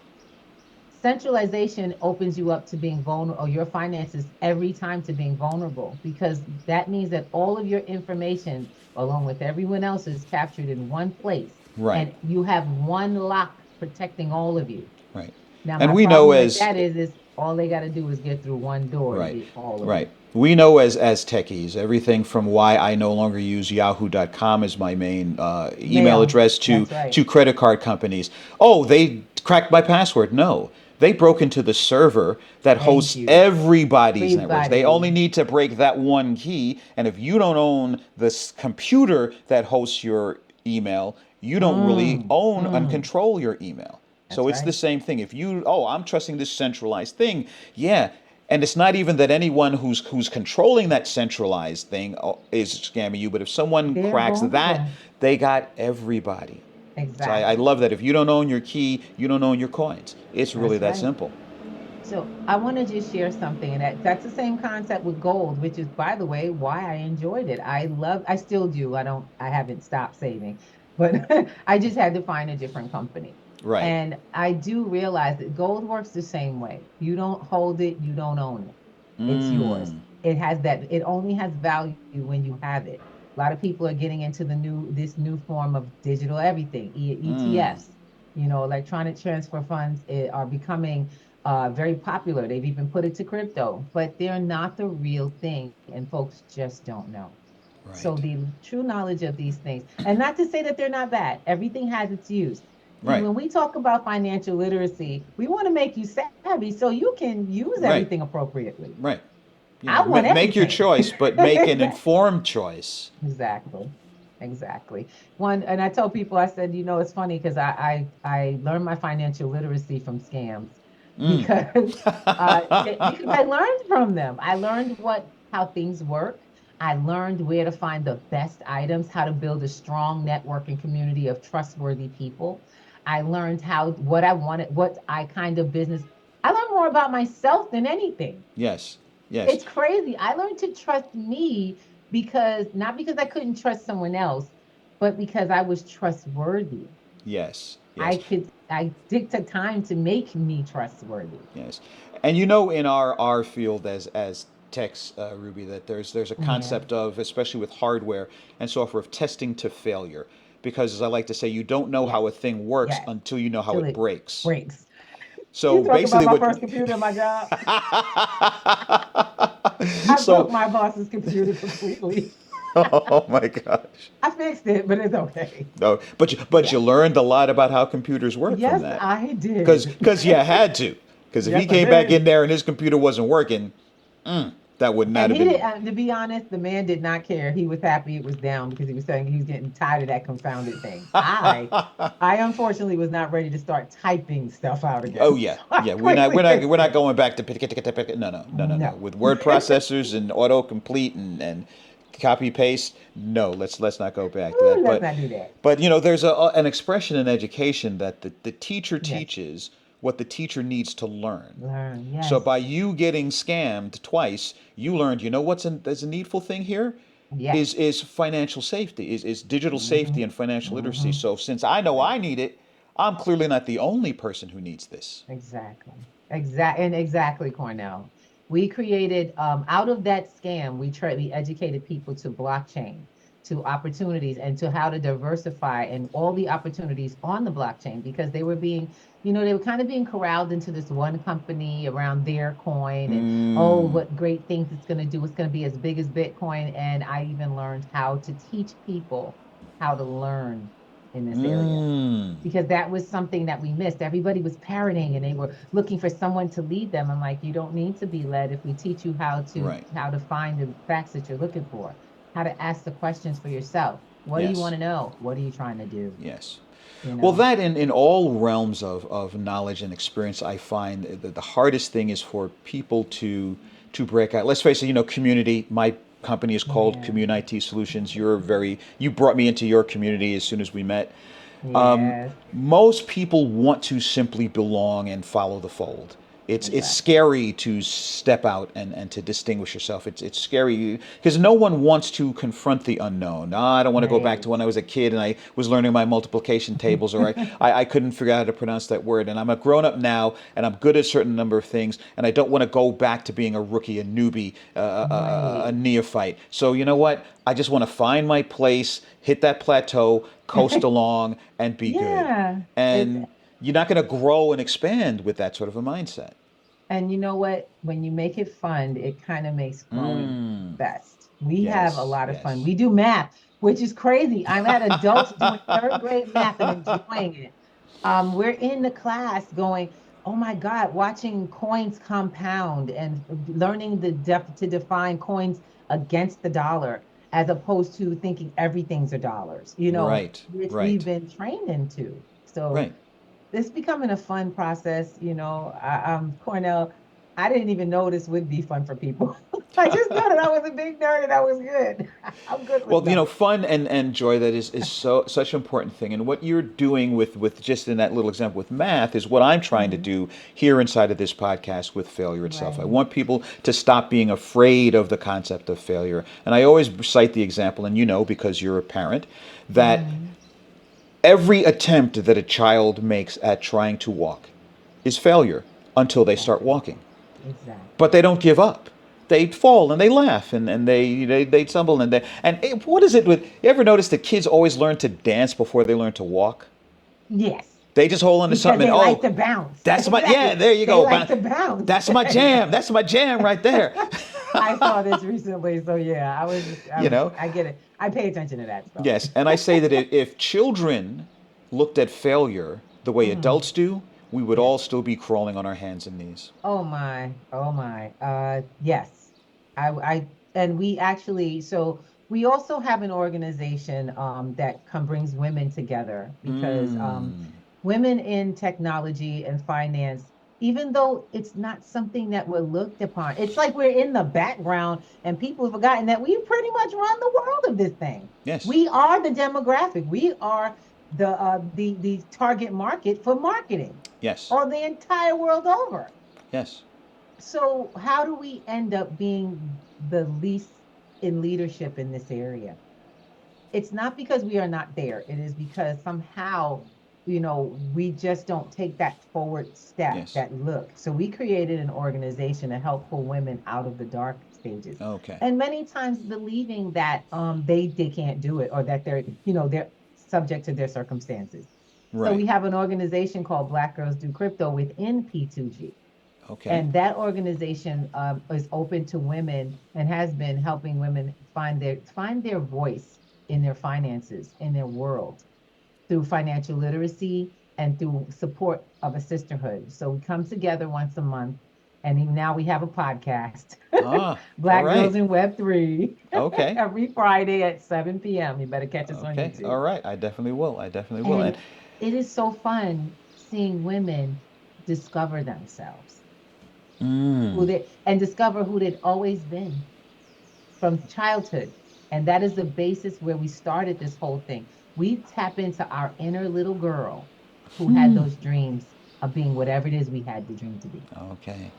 centralization opens you up to being vulnerable, or your finances every time to being vulnerable, because that means that all of your information, along with everyone else, is captured in one place. Right. And you have one lock protecting all of you. Right. Now, And my we know problem with as that is all they got to do is get through one door to right, get all of right. it. We know as techies everything from why I no longer use Yahoo.com as my main email Mail. address That's right. to credit card companies. Oh, they cracked my password. No, they broke into the server that Thank hosts you. everybody's networks. They Everybody. only need to break that one key, and if you don't own this computer that hosts your email, you don't really Mm, own and mm, control your email. So that's it's the right. same thing. If you, oh, I'm trusting this centralized thing, yeah, and it's not even that anyone who's controlling that centralized thing is scamming you, but if someone They're cracks that, vulnerable. they got everybody. So I Exactly. love that. If you don't own your key, you don't own your coins. It's really That's that right. simple. So I want to just share something, and that's the same concept with gold, which is, by the way, why I enjoyed it. I still do. I haven't stopped saving, but I just had to find a different company. Right. And I do realize that gold works the same way. You don't hold it, you don't own it. It's yours. Mm. It only has value when you have it. A lot of people are getting into this new form of digital everything, Mm. ETFs. Electronic transfer funds are becoming very popular. They've even put it to crypto, but they're not the real thing, and folks just don't know. So Right. the true knowledge of these things, and not to say that they're not bad, everything has its use. Right. When we talk about financial literacy, we want to make you savvy so you can use Right. everything appropriately. Right. You know, I want make your everything. choice, but make an informed choice. Exactly. Exactly. And I tell people, I said, it's funny because I learned my financial literacy from scams Mm. because because I learned from them. I learned how things work. I learned where to find the best items, how to build a strong network and community of trustworthy people. I learned what I wanted, what I kind of business. I learned more about myself than anything. Yes. Yes. It's crazy. I learned to trust me because not because I couldn't trust someone else, but because I was trustworthy. Yes. Yes. I took the time to make me trustworthy. Yes. And you know, in our field as techs, Ruby, that there's a Yeah. concept of, especially with hardware and software, of testing to failure. Because as I like to say, you don't know how Yes. a thing works Yes. until you know how Till it it breaks. breaks. So You talk about basically, my what? first computer in my job. I broke So, my boss's computer completely. oh my gosh. I fixed it, but it's okay. No, but Yeah. you learned a lot about how computers work from Yes, that. I Because did. you had to. Because if he Yes, I came back in did. there and his computer wasn't working, that would not And have he did, been. to be honest, the man did not care. He was happy it was down because he was saying he was getting tired of that confounded thing. I unfortunately was not ready to start typing stuff out Oh again. yeah, So I yeah. quickly We're fixed not it. going back to no, no, no, no, no. No. With word processors and autocomplete and copy paste, no. Let's not go back to Ooh, that. let's not do that. But there's an expression in education that the teacher Yes. teaches what the teacher needs to learn. Learn. So Yes. by you getting scammed twice, you learned, there's a needful thing here Yes. is financial safety, is digital Hmm. safety and financial literacy. Hmm. So since I know Right. I need it, I'm clearly not the only person who needs this. Exactly. Exactly, Cornell. We created out of that scam, we educated people to blockchain, to opportunities, and to how to diversify and all the opportunities on the blockchain because they were being, they were kind of being corralled into this one company around their coin and oh, Mm. what great things it's going to do. It's going to be as big as Bitcoin. And I even learned how to teach people how to learn in this area Mm. because that was something that we missed. Everybody was parroting and they were looking for someone to lead them. I'm like, you don't need to be led if we teach you Right. how to find the facts that you're looking for, how to ask the questions for yourself. What do you want Yes. to know? What are you trying to do? Yes. You Well, know? that in all realms of knowledge and experience, I find that the hardest thing is for people to break out. Let's face it, community. My company is called Yeah. Commune IT Solutions. You brought me into your community as soon as we met. Yes. Most people want to simply belong and follow the fold. It's Exactly. scary to step out and to distinguish yourself. It's scary because no one wants to confront the unknown. I don't want to go back Right. to when I was a kid and I was learning my multiplication tables, or I couldn't figure out how to pronounce that word. And I'm a grown up now and I'm good at a certain number of things, and I don't want to go back to being a rookie, a newbie, a Right. neophyte. So you know what? I just want to find my place, hit that plateau, coast along, and be good. Yeah. It's And you're not going to grow and expand with that sort of a mindset. And you know what? When you make it fun, it kind of makes growing Mm. best. We have a Yes, lot of fun. yes. We do math, which is crazy. I'm at adults doing third grade math and enjoying it. We're in the class going, oh my God, watching coins compound and learning to define coins against the dollar, as opposed to thinking everything's a dollars, Right, which we've right, been trained into. So right. it's becoming a fun process. Cornell, I didn't even know this would be fun for people. I just know that I was a big nerd and I was good. I'm good with Well, numbers. fun and joy, that is so such an important thing. And what you're doing with just in that little example with math is what I'm trying to Mhm. do here inside of this podcast with failure itself. I Right. want people to stop being afraid of the concept of failure. And I always cite the example, and because you're a parent, that Mhm. every attempt that a child makes at trying to walk is failure until they start Exactly. walking. But Exactly. they don't give up. They fall and they laugh and they stumble what is it with you ever notice that kids always learn to dance before they learn to walk? Yes, They just hold on to because something and they like to bounce. that's my yeah, Exactly. there you They go. like to bounce. That's my jam. That's my jam right there. I saw this recently, so yeah, you know? I get it. I pay attention to that stuff. Yes, and I say that if children looked at failure the way Mhm. adults do, we would Yes. all still be crawling on our hands and knees. Oh my, oh my. Yes. And we actually, so we also have an organization that brings women together because Mm. women in technology and finance, even though it's not something that we're looked upon, it's like we're in the background and people have forgotten that we pretty much run the world of this thing. Yes. We are the demographic. We are the target market for marketing Yes. or the entire world over. Yes. So, how do we end up being the least in leadership in this area? It's not because we are not there. It is because somehow we just don't take that forward step, Yes. that look. So we created an organization to help pull women out of the dark stages. Okay. And many times believing that they can't do it, or that they're subject to their circumstances. So Right. we have an organization called Black Girls Do Crypto within P2G. Okay. And that organization is open to women and has been helping women find their voice in their finances, in their world, through financial literacy and through support of a sisterhood. So we come together once a month, and even now we have a podcast, Ah. All Black Girls right. in Web3, Okay. every Friday at 7 p.m. You better catch us on Okay. YouTube. All right. I definitely will. I definitely will. And And it is so fun seeing women discover themselves, mm, and discover who they've always been from childhood. And that is the basis where we started this whole thing. We tap into our inner little girl who had those dreams of being whatever it is we had the dream to be. okay.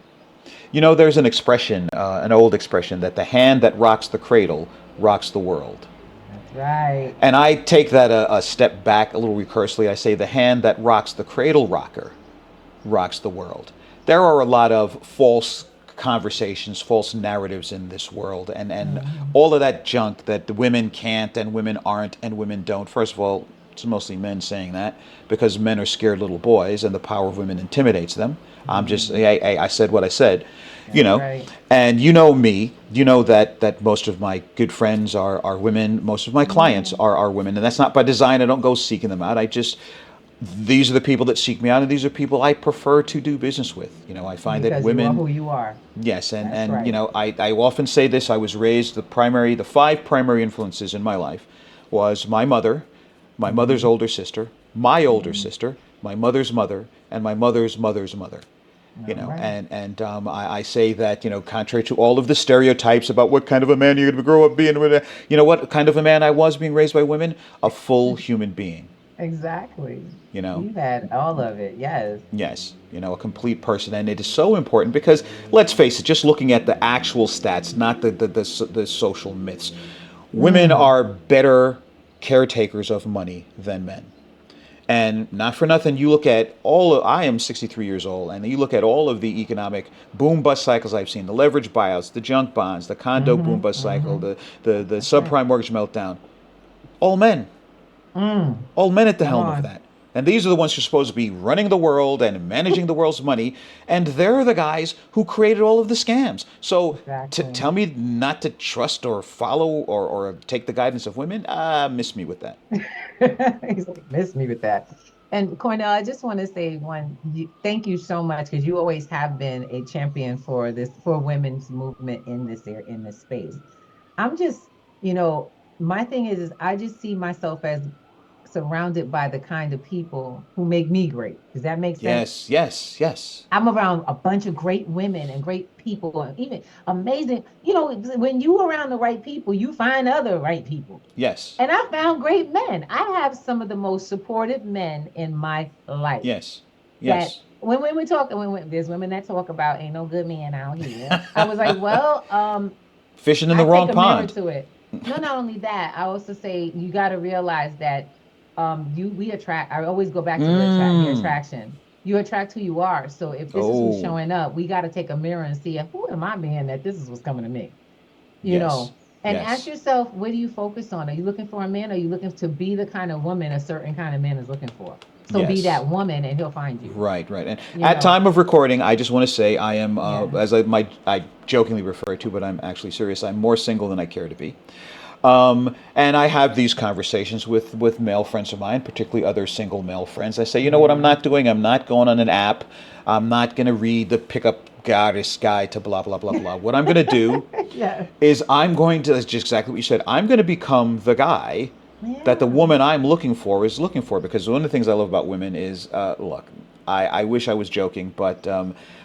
There's an expression, an old expression, that the hand that rocks the cradle rocks the world. That's right. And I take that a step back a little recursely. I say the hand that rocks the cradle rocker rocks the world. There are a lot of false conversations, false narratives in this world, and Mhm. all of that junk that the women can't and women aren't and women don't. First of all, it's mostly men saying that because men are scared little boys and the power of women intimidates them. Mhm. I said what I said, you That's know, right. and you know me, you know that most of my good friends are women, most of my clients Yeah. are women, and that's not by design. I don't go seeking them out. These are the people that seek me out, and these are people I prefer to do business with. I find that Because you are women, who you are. yes, That's and right. I often say this. I was raised the five primary influences in my life was my mother's Mhm. older sister, my older Mhm. sister, my mother's mother, and my mother's mother's mother. All right. I say that, contrary to all of the stereotypes about what kind of a man you're going to grow up being, what kind of a man I was being raised by women, a full human being. Exactly. You know, You had all of it. Yes. Yes, a complete person, and it is so important because let's face it, just looking at the actual stats, not the social myths, women Mm. are better caretakers of money than men. And not for nothing, you look at I am 63 years old, and you look at all of the economic boom bust cycles I've seen, the leverage buyouts, the junk bonds, the condo boom Mm-hmm. bust cycle, Mm-hmm. the That's right. subprime mortgage meltdown, all men. Mm. All men at the Come helm of on. that. And these are the ones who are supposed to be running the world and managing the world's money. And they're the guys who created all of the scams. So to Exactly. tell me not to trust or follow or take the guidance of women, miss me with that. He's like, miss me with that. And Cornell, I just want to say thank you so much, because you always have been a champion for women's movement in this space. I'm just, you know, my thing is I just see myself as surrounded by the kind of people who make me great. Does that make sense? Yes, yes, yes, I'm around a bunch of great women and great people, and even amazing. When you around the right people, you find other right people. yes, And I found great men. I have some of the most supportive men in my life. yes, That yes. when we talk, there's women that talk about ain't no good man out here. I was like, well, Fishing in I the take wrong a mirror pond. to it. No, not only that, I also say you got to realize that we attract. I always go back to the Mm. attraction. You attract who you are. So if this is who's Oh, showing up, we got to take a mirror and see who am I being that this is what's coming to me. You yes, know, and ask yes, yourself, what do you focus on? Are you looking for a man? Or are you looking to be the kind of woman a certain kind of man is looking for? So be yes. that woman, and he'll find you. Right, right. And You at know, time of recording, I just want to say I am, yeah. I jokingly refer to, but I'm actually serious. I'm more single than I care to be. And I have these conversations with male friends of mine, particularly other single male friends. I say, you know what I'm Yeah. not doing? I'm not going on an app. I'm not going to read the pickup goddess guide to blah, blah, blah, blah. What I'm going to do Yeah. is I'm going to, that's just exactly what you said, I'm going to become the guy that the Yeah. woman I'm looking for is looking for. Because one of the things I love about women is, look, I wish I was joking, but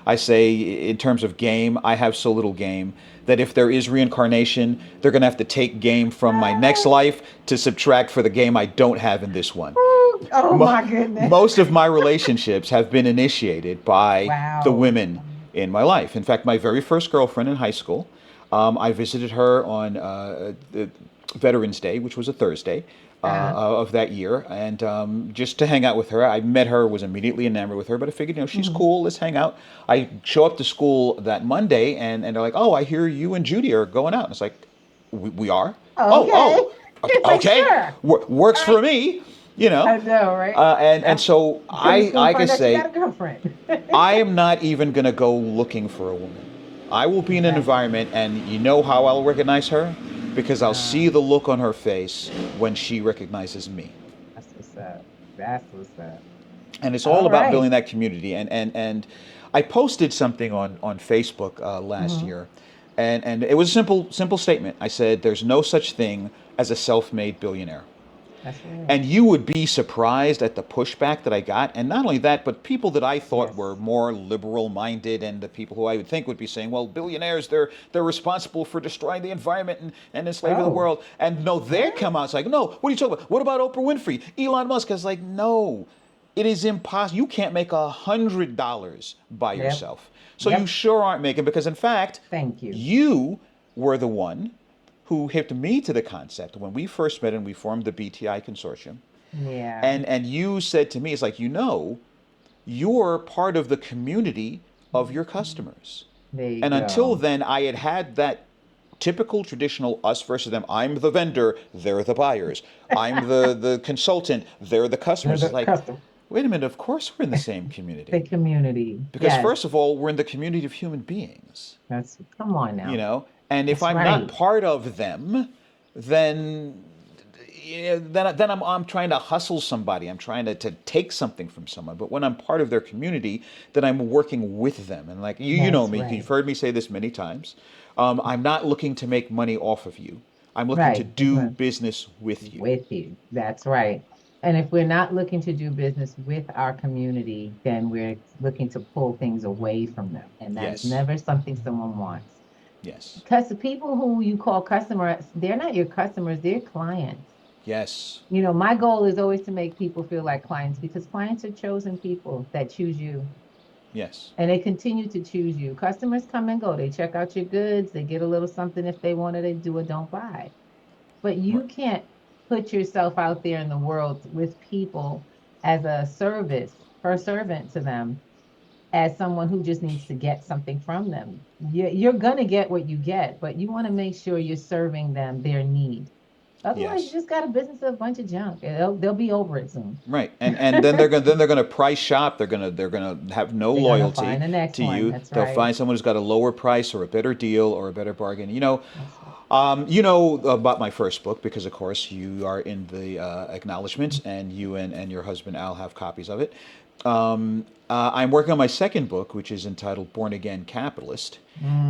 I say in terms of game, I have so little game that if there is reincarnation, they're going to have to take game from my next Ah. life to subtract for the game I don't have in this one. Oh my goodness. Most of my relationships have been initiated by the Wow. women in my life. In fact, my very first girlfriend in high school, I visited her on Veterans Day, which was a Thursday. Uh-huh. of that year, and just to hang out with her. I met her, was immediately enamored with her, but I figured, she's Hmm. cool. Let's hang out. I show up to school that Monday, and they're like, "Oh, I hear you and Judy are going out." And it's like, "We are? Oh, Okay. oh, It's like, okay, sure. works All for right. me." You know, I know, right? and That's so pretty soon I can find out you got say a girlfriend. I am not even going to go looking for a woman. I will be in an Exactly. environment, and you know how I'll recognize her? Because I'll Uh, see the look on her face when she recognizes me. that's what's up. That's what's up. And it's all All about right. building that community. And I posted something on Facebook last Mm-hmm. year, and it was a simple statement. I said, "There's no such thing as a self-made billionaire." That's right. And you would be surprised at the pushback that I got. And not only that, but people that I thought were Yes. more liberal minded, and the people who I would think would be saying, well, billionaires, they're responsible for destroying the environment and enslaving the Oh, world. And no, they what? come out. It's like, no, what are you talking about? What about Oprah Winfrey? Elon Musk? I was like, no, it is impossible. You can't make $100 by Yep. yourself. So you Yep. sure aren't making, because in fact, Thank you. you were the one who hipped me to the concept when we first met and we formed the BTI consortium. Yeah. And you said to me, it's like, you're part of the community of your customers. There you And until go. then, I had that typical traditional us versus them. I'm the vendor, they're the buyers. I'm the consultant, they're the They're customers. It's the like, custom, wait a minute, of course we're in the same the community. community. Because Yes. first of all, we're in the community of human beings, That's, come on you now. know? And if That's I'm not right. part of them, then yeah, then I'm trying to hustle somebody. I'm trying to take something from someone. But when I'm part of their community, then I'm working with them. And like you know That's me, right. you've heard me say this many times. I'm not looking to make money off of you. I'm looking to Right. That's do right. business with you. With you. That's right. And if we're not looking to do business with our community, then we're looking to pull things away from them. And that is Yes, never something someone wants. yes, Because the people who you call customers, they're not your customers, they're clients. yes, My goal is always to make people feel like clients because clients are chosen people that choose you yes. and they continue to choose you. Customers come and go. They check out your goods, they get a little something if they want it, they do it, don't buy. But Right. you can't put yourself out there in the world with people as a service, her servant to them, as someone who just needs to get something from them. You're going to get what you get, but you want to make sure you're serving them their need. Otherwise, you Yes. just got a business of a bunch of junk. They'll be over it soon. Right, and then they're gonna price shop. They're gonna have no They're going to loyalty find the next to one. you. That's They'll right. find someone who's got a lower price or a better deal or a better bargain. That's right. You know about my first book because, of course, you are in the acknowledgments, and you and your husband Al have copies of it. I'm working on my second book, which is entitled Born Again Capitalist.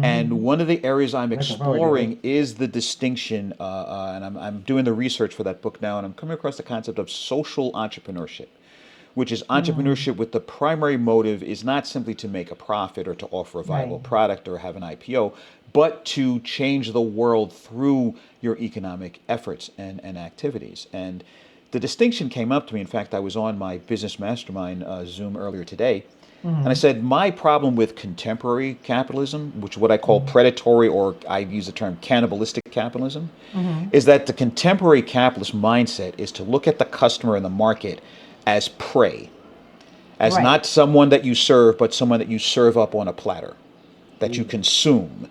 And Hmm. one of the areas I'm Looking forward to it. exploring is the distinction, and I'm doing the research for that book now, and I'm coming across the concept of social entrepreneurship, which is Mm, entrepreneurship with the primary motive is not simply to make a profit or to offer a viable right. product or have an IPO, but to change the world through your economic efforts and activities. And the distinction came up to me. In fact, I was on my business mastermind Zoom earlier today, and I Hmm. said, my problem with contemporary capitalism, which what I call Hmm. predatory, or I use the term cannibalistic capitalism, Hmm. is that the contemporary capitalist mindset is to look at the customer in the market as prey, as Right. not someone that you serve, but someone that you serve up on a platter, that you Ooh. consume.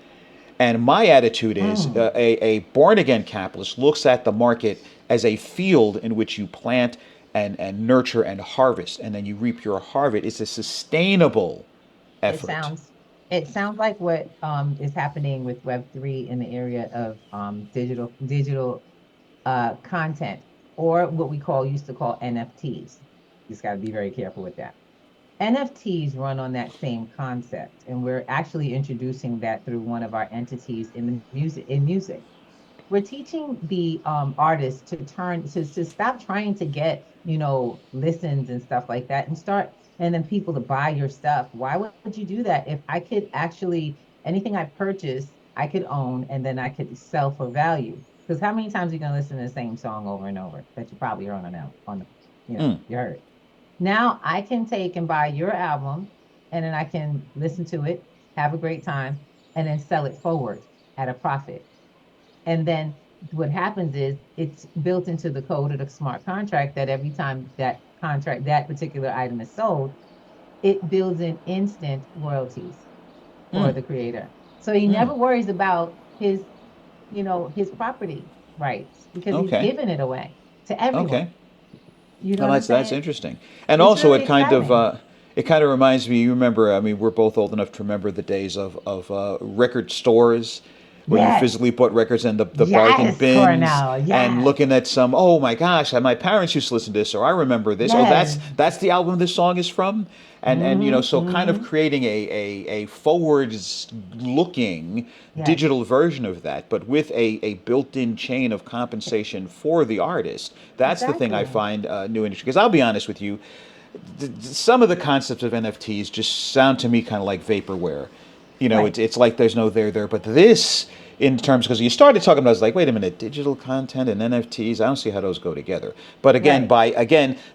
And my attitude is Mm. a born again capitalist looks at the market as a field in which you plant and nurture and harvest, and then you reap your harvest. It's a sustainable It effort. sounds it sounds like what is happening with Web3 in the area of digital content, or what we call used to call NFTs. You just got to be very careful with that. NFTs run on that same concept, and we're actually introducing that through one of our entities in the music. We're teaching the artists to stop trying to get listens and stuff like that and start and then people to buy your stuff. Why would you do that if I could actually anything I purchase I could own and then I could sell for value? Because how many times are you gonna listen to the same song over and over that you probably heard on the Mm, you heard it. Now I can take and buy your album and then I can listen to it, have a great time, and then sell it forward at a profit. And then what happens is it's built into the code of the smart contract that every time that particular item is sold, it builds in instant royalties for Mm, the creator. So he mm, never worries about his property rights because he's okay. giving it away to everyone. Okay. You know Well, what I'm that's saying? interesting. And It's also, really exciting. it kind of reminds me. You remember? I mean, we're both old enough to remember the days of record stores where you Yes. physically bought records in the bargain Yes, bins Cornell. and Yes. looking at some. Oh my gosh, my parents used to listen to this, or I remember this. Oh, Yes. that's the album this song is from. And Mm-hmm. so kind of Mm-hmm. creating a forwards looking Yes. digital version of that, but with a built-in chain of compensation for the artist. That's the thing I Exactly. find new and interesting. Because I'll be honest with you, some of the concepts of NFTs just sound to me kind of like vaporware. You know, Right. it's like there's no there. But this, in terms, because you started talking about, I was like, wait a minute, digital content and NFTs. I don't see how those go together. But Right.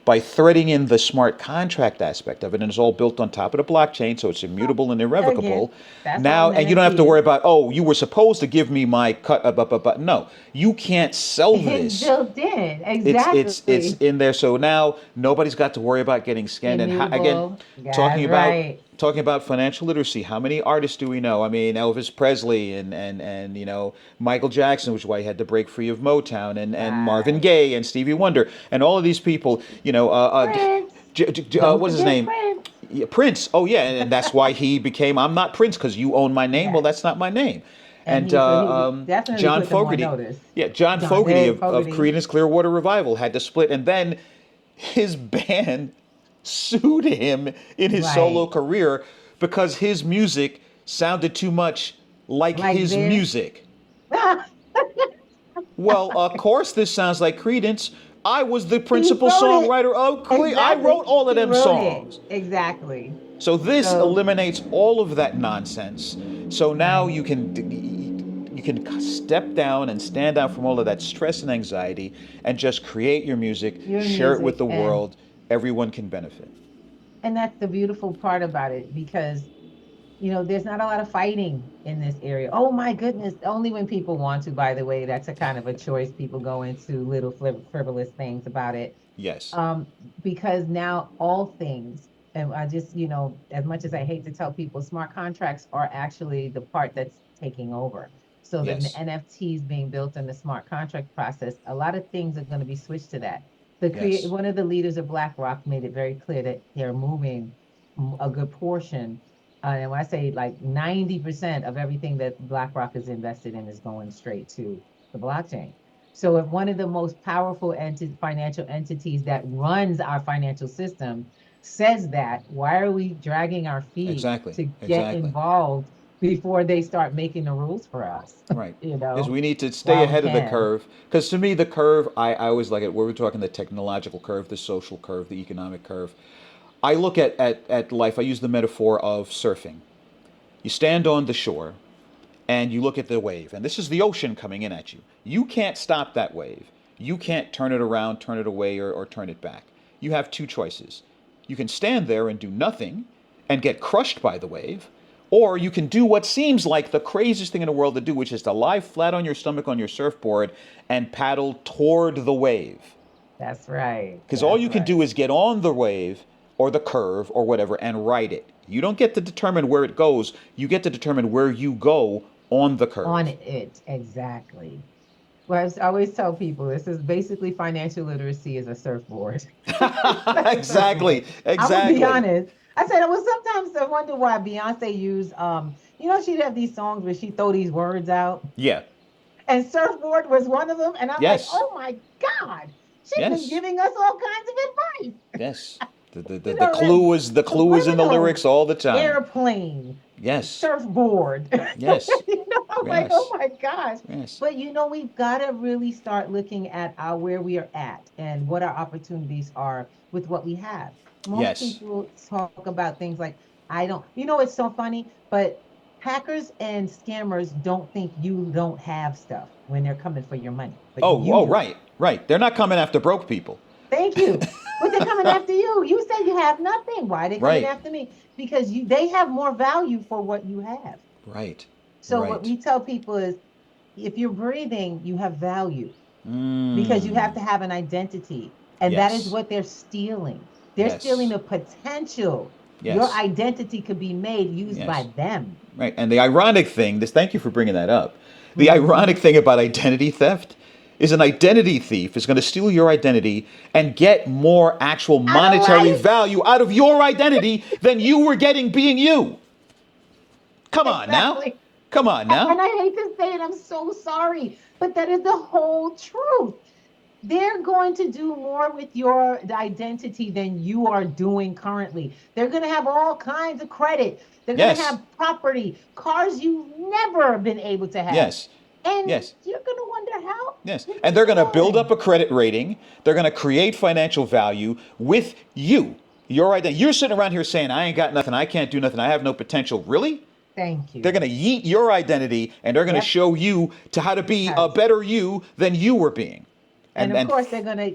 by threading in the smart contract aspect of it, and it's all built on top of the blockchain, so it's Well, immutable and again, irrevocable. that's all Now, an and you don't have to NFT is. worry about, oh, you were supposed to give me my cut, but no, you can't sell It's this. built in. It's Exactly. in there, so now nobody's got to worry about getting scanned. And again, Immutable. talking That's about right. talking about financial literacy, how many artists do we know? I mean, Elvis Presley and Michael Jackson, which is why he had to break free of Motown, and Marvin Right. Gaye and Stevie Wonder and all of these people. Prince. Don't What's his forget name? Prince. Yeah, Prince. Oh yeah, and that's why he became. I'm not Prince because you own my name. Well, Yes. that's not my name. And And he definitely John put them on Fogerty. notice. Yeah, John John Fogerty Dead of Fogerty. Creedence Clearwater Revival had to split, and then his band sued him in his solo Right. career because his music sounded too much like Like his this. music. Well, of course, this sounds like Creedence. I was the He principal wrote it. songwriter of I wrote Exactly. all of He them wrote it. songs. Exactly. So this So, eliminates all of that nonsense. So now right. you can step down and stand out from all of that stress and anxiety and just create your music, Your share it with music the and world. Everyone can benefit. that's the beautiful part about it because there's not a lot of fighting in this area. Oh my goodness, only when people want to, by the way, that's a kind of a choice. People go into little frivolous things about it. Yes. Um, because now all things, and I just, as much as I hate to tell people, smart contracts are actually the part that's taking over. So the Yes. NFTs being built in the smart contract process, a lot of things are going to be switched to that. Yes. One of the leaders of BlackRock made it very clear that they're moving a good portion. And when I say like 90% of everything that BlackRock is invested in is going straight to the blockchain. So if one of the most powerful financial entities that runs our financial system says that, why are we dragging our feet Exactly. to get Exactly. involved before they start making the rules for us? Right. Because we need to stay While we ahead of the can. curve. Because to me, the curve, I always like it. Where we're talking the technological curve, the social curve, the economic curve. I look at life, I use the metaphor of surfing. You stand on the shore and you look at the wave, and this is the ocean coming in at you. You can't stop that wave. You can't turn it around, turn it away, or turn it back. You have two choices. You can stand there and do nothing and get crushed by the wave, or you can do what seems like the craziest thing in the world to do, which is to lie flat on your stomach on your surfboard and paddle toward the wave. That's right. Because all That's you can right. do is get on the wave or the curve or whatever and ride it. You don't get to determine where it goes, you get to determine where you go on the On curve. it, exactly. Well, I always tell people this is basically financial literacy is a surfboard. Like a surfboard. Exactly, I'm gonna be exactly. honest. I said, well, sometimes I wonder why Beyonce used she'd have these songs where she throw these words out, Yeah. and surfboard was one of them. And I'm like, Yes. oh my God, she's been Yes. giving us all kinds of advice. Yes. The, You the know, clue is the clue is in the subliminal lyrics all the time. airplane, Yes. surfboard. Yes. I'm like, oh Yes. my gosh. Yes. But we've got to really start looking at where we are at and what our opportunities are with what we have. Most Yes. people talk about things like, I don't, it's so funny, but hackers and scammers don't think you don't have stuff when they're coming for your money, but Oh, you oh, do. right, right. They're not coming after broke people. Thank you. But they're coming after you. You say you have nothing. Why are they coming Right. after me? Because they have more value for what you have. Right. So what Right. we tell people is if you're breathing, you have value because you have Mm. to have an identity. And that is Yes. what they're stealing. They're stealing Yes. the potential. Your Yes. identity could be made, used by Yes. them. Right. And the ironic thing, this thank you for bringing that up. The Hmm. ironic thing about identity theft is an identity thief is going to steal your identity and get more actual Out of monetary life. value out of your identity than you were getting being you. Come on now. Exactly. Come on now. And I hate to say it, I'm so sorry, but that is the whole truth. They're going to do more with your identity than you are doing currently. They're going to have all kinds of credit. They're going to Yes. have property, cars you've never been able to have. Yes. And Yes. you're going to wonder how Yes. this And is they're going to build up going. a credit rating. They're going to create financial value with you. Your identity. You're sitting around here saying, I ain't got nothing. I can't do nothing. I have no potential. Really? Thank They're you. going to yeet your identity and they're going to Yep. show you to how to be a Yes. better you than you were being. And And of and course,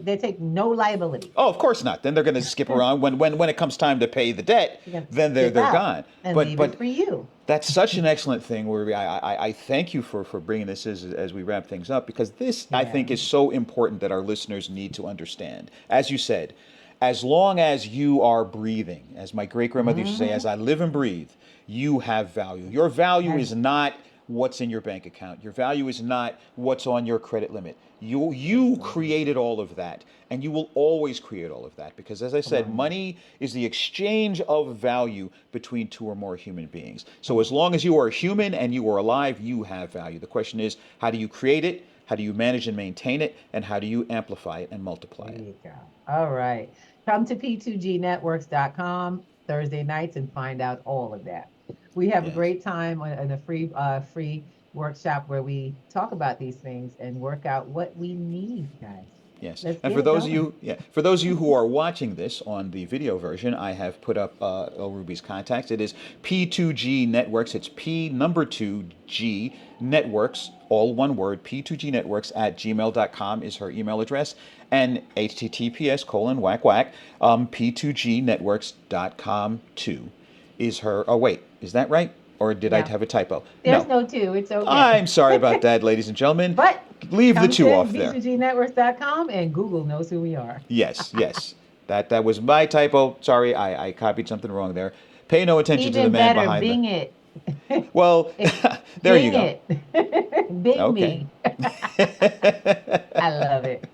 they take no liability. oh, of course not. Then they're going to skip around when it comes time to pay the debt. You're going to Then they're skip they're out gone. and But leave it but for you. that's such an excellent thing. Where I thank you for bringing this as we wrap things up because this I Yeah. think is so important that our listeners need to understand. As you said, as long as you are breathing, as my great grandmother used to say, as Hmm. I live and breathe, you have value. Your value is Yes. not what's in your bank account. Your value is not what's on your credit limit. You Absolutely. created all of that, and you will always create all of that because, as I Come said, on. money is the exchange of value between two or more human beings. So, Come as on. long as you are human and you are alive, you have value. The question is, how do you create it? How do you manage and maintain it? And how do you amplify it and multiply There it? you go. All right. Come to p2gnetworks.com Thursday nights and find out all of that. We have a Yes. great time in a free workshop where we talk about these things and work out what we need, guys. Yes, Let's and get for it those of going. you, yeah, for those of you who are watching this on the video version, I have put up Elruby's contacts. It is P2G Networks. It's P number 2G Networks, all one word. P2G Networks at gmail.com is her email address, and https colon whack whack p2gnetworks.com too is her. Oh wait, is that right? Or did I Yeah. have a typo? There's No. no two. It's okay. I'm sorry about that, ladies and gentlemen. But Leave the come two to off there. p2gnetworks.com and Google knows who we are. Yes, yes. That was my typo. Sorry, I copied something wrong there. Pay no attention to the Even man better, behind the. Bing it. Well, there you Bing go. it. Bing Okay. me. I love it.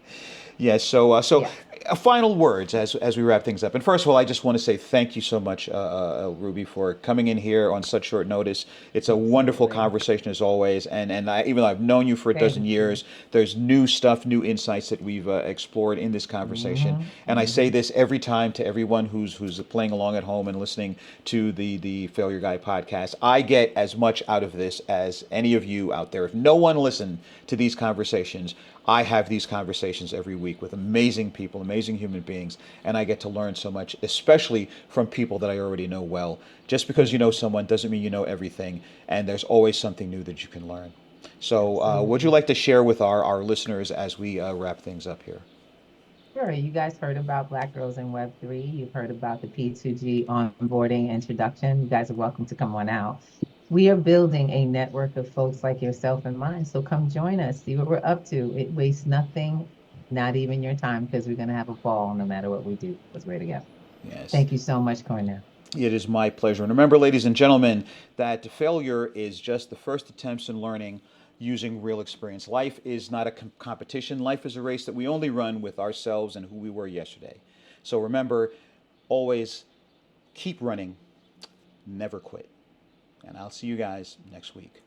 Yes. So Yeah. final words as we wrap things up. And first of all, I just want to say thank you so much, Ruby, for coming in here on such short notice. It's a wonderful Absolutely. conversation as always. And even though I've known you for a dozen Thank you. years, there's new stuff, new insights that we've explored in this conversation. Hmm. And I say Hmm. this every time to everyone who's playing along at home and listening to the Failure Guy podcast. I get as much out of this as any of you out there. If no one listened to these conversations, I have these conversations every week with amazing people, amazing human beings, and I get to learn so much, especially from people that I already know well. Just because you know someone doesn't mean you know everything, and there's always something new that you can learn. So, would you Absolutely. like to share with our listeners as we wrap things up here? Sure. You guys heard about Black Girls in Web3. You've heard about the P2G onboarding introduction. You guys are welcome to come on out. We are building a network of folks like yourself and mine. So come join us, see what we're up to. It wastes nothing, not even your time, because we're going to have a ball no matter what we do because we're together. Yes. Thank you so much, Cornell. It is my pleasure. And remember, ladies and gentlemen, that failure is just the first attempts in learning using real experience. Life is not a competition. Life is a race that we only run with ourselves and who we were yesterday. So remember, always keep running, never quit. And I'll see you guys next week.